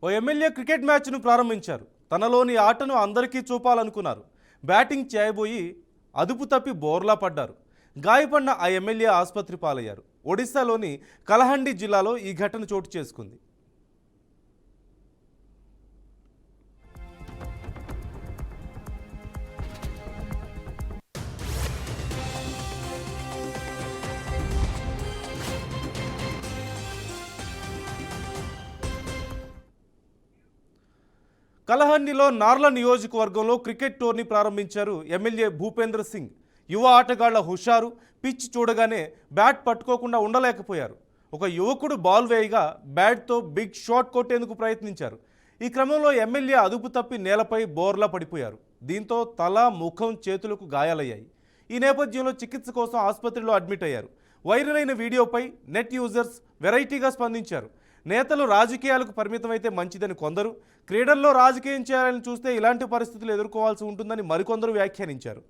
ఓ MLA cricket మ్యాచ్ను ప్రారంభించారు. తనలోని ఆటను అందరికీ చూపాలనుకున్నారు. బ్యాటింగ్ చేయబోయి అదుపు తప్పి బోర్లా పడ్డారు. గాయపడిన ఆ ఎమ్మెల్యే ఆసుపత్రి పాలయ్యారు. ఒడిశాలోని కలహండి జిల్లాలో ఈ ఘటన చోటు చేసుకుంది. కలహండిలో నార్ల నియోజకవర్గంలో క్రికెట్ టోర్నీ ప్రారంభించారు ఎమ్మెల్యే భూపేంద్ర సింగ్. యువ ఆటగాళ్ల హుషారు, పిచ్ చూడగానే బ్యాట్ పట్టుకోకుండా ఉండలేకపోయారు. ఒక యువకుడు బాల్ వేయగా బ్యాట్తో బిగ్ షాట్ కొట్టేందుకు ప్రయత్నించారు. ఈ క్రమంలో ఎమ్మెల్యే అదుపు తప్పి నేలపై బోర్లా పడిపోయారు. దీంతో తల, ముఖం, చేతులకు గాయాలయ్యాయి. ఈ నేపథ్యంలో చికిత్స కోసం ఆసుపత్రిలో అడ్మిట్ అయ్యారు. వైరల్ అయిన వీడియోపై నెట్ యూజర్స్ వెరైటీగా స్పందించారు. నేతలు రాజకీయాలకు పరిమితమైతే మంచిదని కొందరు, క్రీడల్లో రాజకీయం చేయాలని చూస్తే ఇలాంటి పరిస్థితులు ఎదుర్కోవాల్సి ఉంటుందని మరికొందరు వ్యాఖ్యానించారు.